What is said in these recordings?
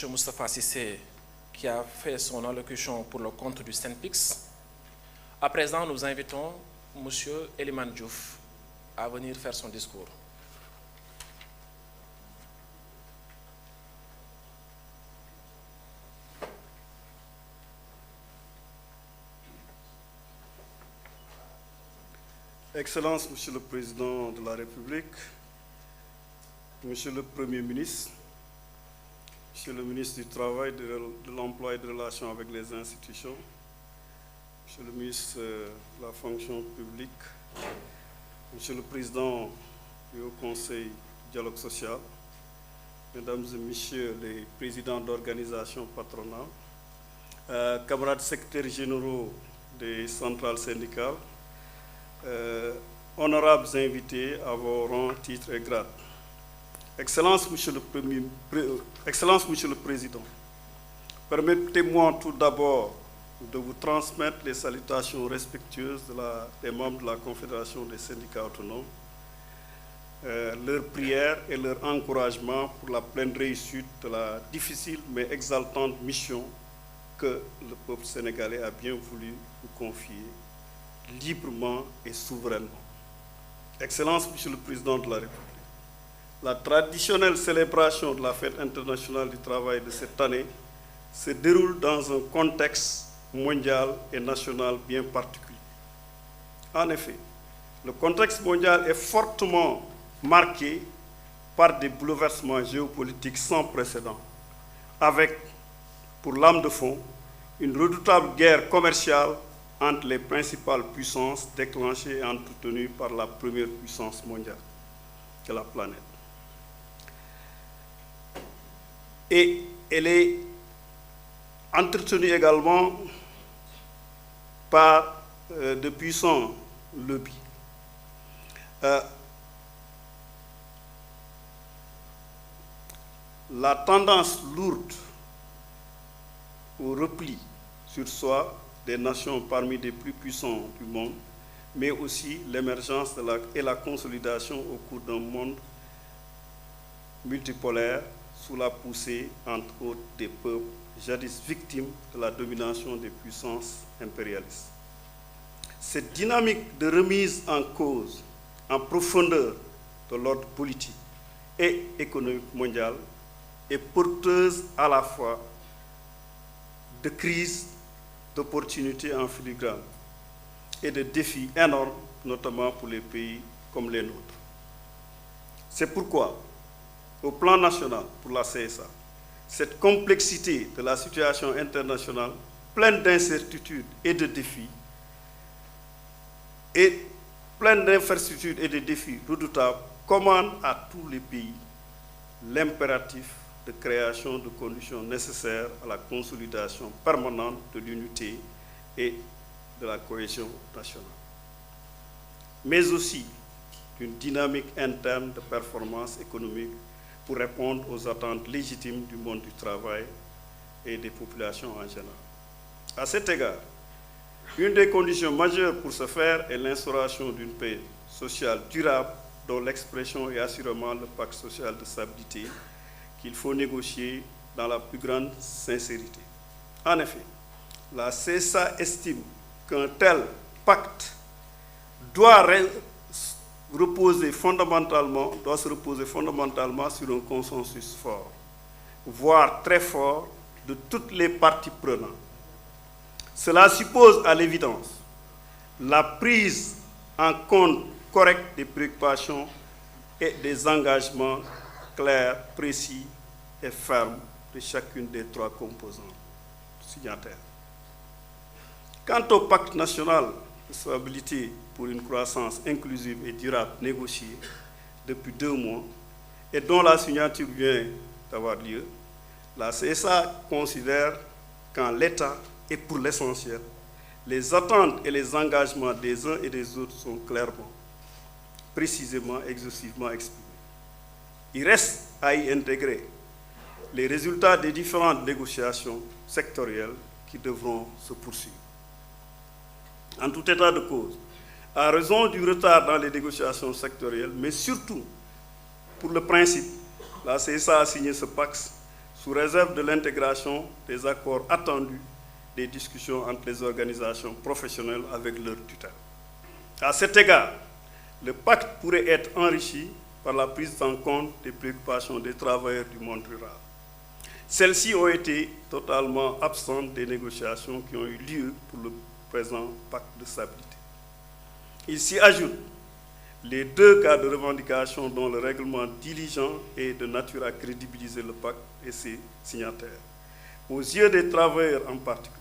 M. Moustapha Sissé, qui a fait son allocution pour le compte du SENPIX. À présent, nous invitons M. Eliman Diouf à venir faire son discours. Excellences, Monsieur le Président de la République, Monsieur le Premier ministre, Monsieur le ministre du Travail, de l'Emploi et des Relations avec les institutions, Monsieur le ministre de la Fonction publique, Monsieur le Président du Haut Conseil du Dialogue social, Mesdames et Messieurs les présidents d'organisations patronales, camarades secrétaires généraux des centrales syndicales, honorables invités à vos rangs, titres et grades. Excellence, Monsieur le Président, permettez-moi tout d'abord de vous transmettre les salutations respectueuses des membres de la Confédération des syndicats autonomes, leurs prières et leur encouragement pour la pleine réussite de la difficile mais exaltante mission que le peuple sénégalais a bien voulu vous confier librement et souverainement. Excellence, Monsieur le Président de la République, la traditionnelle célébration de la Fête internationale du travail de cette année se déroule dans un contexte mondial et national bien particulier. En effet, le contexte mondial est fortement marqué par des bouleversements géopolitiques sans précédent, avec, pour lame de fond, une redoutable guerre commerciale entre les principales puissances déclenchées et entretenues par la première puissance mondiale de la planète. Et elle est entretenue également par de puissants lobbies. La tendance lourde au repli sur soi des nations parmi les plus puissants du monde, mais aussi l'émergence et la consolidation au cours d'un monde multipolaire sous la poussée, entre autres, des peuples jadis victimes de la domination des puissances impérialistes. Cette dynamique de remise en cause, en profondeur de l'ordre politique et économique mondial est porteuse à la fois de crises, d'opportunités en filigrane et de défis énormes, notamment pour les pays comme les nôtres. C'est pourquoi, au plan national, pour la CSA, cette complexité de la situation internationale, pleine d'incertitudes et de défis, et pleine d'incertitudes et de défis redoutables, commande à tous les pays l'impératif de création de conditions nécessaires à la consolidation permanente de l'unité et de la cohésion nationale, mais aussi d'une dynamique interne de performance économique pour répondre aux attentes légitimes du monde du travail et des populations en général. À cet égard, une des conditions majeures pour ce faire est l'instauration d'une paix sociale durable dont l'expression est assurément le pacte social de stabilité qu'il faut négocier dans la plus grande sincérité. En effet, la CSA estime qu'un tel pacte doit se reposer fondamentalement sur un consensus fort, voire très fort, de toutes les parties prenantes. Cela suppose à l'évidence la prise en compte correcte des préoccupations et des engagements clairs, précis et fermes de chacune des trois composantes signataires. Quant au pacte national de stabilité pour une croissance inclusive et durable négocié depuis 2 mois et dont la signature vient d'avoir lieu, la CSA considère qu'en l'état et pour l'essentiel, les attentes et les engagements des uns et des autres sont clairement, précisément, exhaustivement exprimés. Il reste à y intégrer les résultats des différentes négociations sectorielles qui devront se poursuivre. En tout état de cause, à raison du retard dans les négociations sectorielles, mais surtout pour le principe, la CSA a signé ce pacte sous réserve de l'intégration des accords attendus des discussions entre les organisations professionnelles avec leur tutelle. À cet égard, le pacte pourrait être enrichi par la prise en compte des préoccupations des travailleurs du monde rural. Celles-ci ont été totalement absentes des négociations qui ont eu lieu pour le présent pacte de stabilité. Il s'y ajoute les deux cas de revendication dont le règlement diligent est de nature à crédibiliser le pacte et ses signataires. Aux yeux des travailleurs en particulier,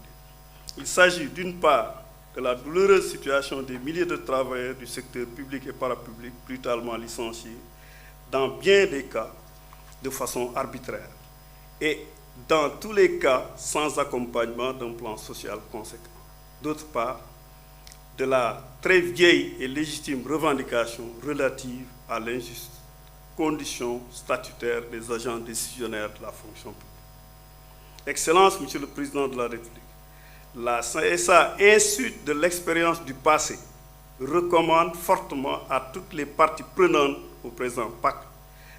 il s'agit d'une part de la douloureuse situation des milliers de travailleurs du secteur public et parapublic brutalement licenciés, dans bien des cas de façon arbitraire, et dans tous les cas sans accompagnement d'un plan social conséquent. D'autre part, de la très vieille et légitime revendication relative à l'injuste condition statutaire des agents décisionnaires de la fonction publique. Excellence, Monsieur le Président de la République, la CSA, insulte de l'expérience du passé, recommande fortement à toutes les parties prenantes au présent pacte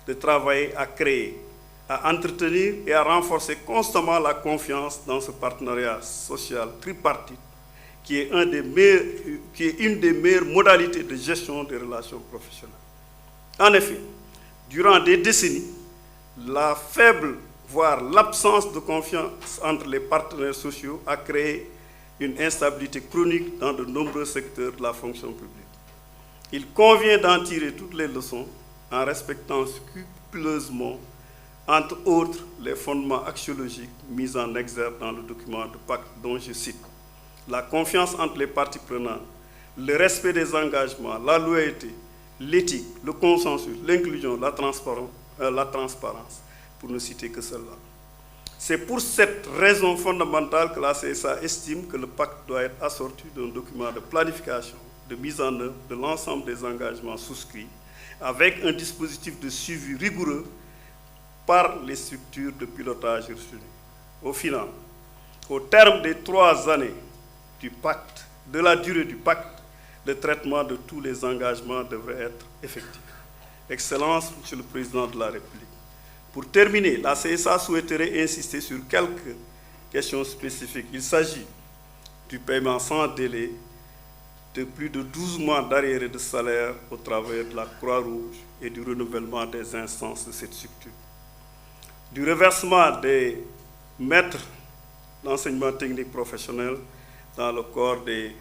de travailler à créer, à entretenir et à renforcer constamment la confiance dans ce partenariat social tripartite qui est une des meilleures modalités de gestion des relations professionnelles. En effet, durant des décennies, la faible, voire l'absence de confiance entre les partenaires sociaux a créé une instabilité chronique dans de nombreux secteurs de la fonction publique. Il convient d'en tirer toutes les leçons en respectant scrupuleusement, entre autres, les fondements axiologiques mis en exergue dans le document de pacte dont je cite la confiance entre les parties prenantes, le respect des engagements, la loyauté, l'éthique, le consensus, l'inclusion, la transparence, pour ne citer que celle-là. C'est pour cette raison fondamentale que la CSA estime que le pacte doit être assorti d'un document de planification, de mise en œuvre de l'ensemble des engagements souscrits, avec un dispositif de suivi rigoureux par les structures de pilotage retenues. Au final, au terme des 3 années du pacte, de la durée du pacte, le traitement de tous les engagements devrait être effectif. Excellence, Monsieur le Président de la République. Pour terminer, la CSA souhaiterait insister sur quelques questions spécifiques. Il s'agit du paiement sans délai de plus de 12 mois d'arriérés de salaire au travers de la Croix-Rouge et du renouvellement des instances de cette structure. Du reversement des maîtres d'enseignement technique professionnel dans le corps des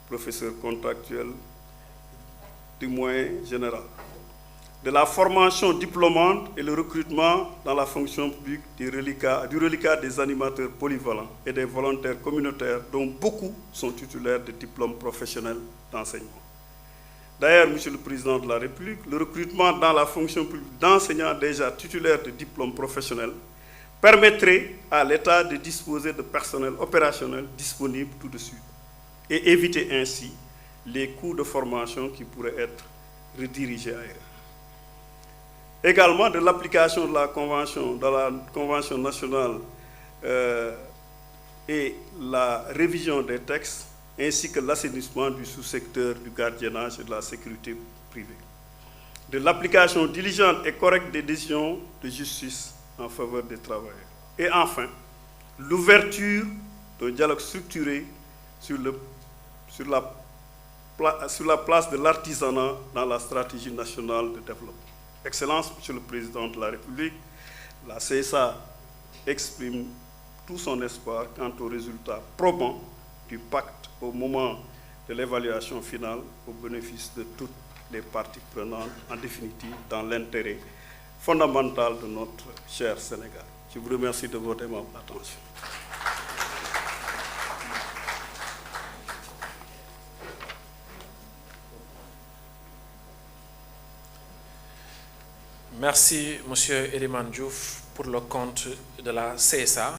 professeurs contractuels du moyen général. De la formation diplômante et le recrutement dans la fonction publique du reliquat des animateurs polyvalents et des volontaires communautaires dont beaucoup sont titulaires de diplômes professionnels d'enseignement. D'ailleurs, Monsieur le Président de la République, le recrutement dans la fonction publique d'enseignants déjà titulaires de diplômes professionnels permettrait à l'État de disposer de personnel opérationnel disponible tout de suite et éviter ainsi les coûts de formation qui pourraient être redirigés ailleurs. Également de l'application de la Convention nationale et la révision des textes, ainsi que l'assainissement du sous-secteur du gardiennage et de la sécurité privée. De l'application diligente et correcte des décisions de justice en faveur des travailleurs. Et enfin, l'ouverture d'un dialogue structuré sur la place de l'artisanat dans la stratégie nationale de développement. Excellence, Monsieur le Président de la République, la CSA exprime tout son espoir quant aux résultats probants du pacte au moment de l'évaluation finale au bénéfice de toutes les parties prenantes, en définitive dans l'intérêt fondamental de notre cher Sénégal. Je vous remercie de votre aimable attention. Merci, Monsieur Eliman Diouf, pour le compte de la CSA.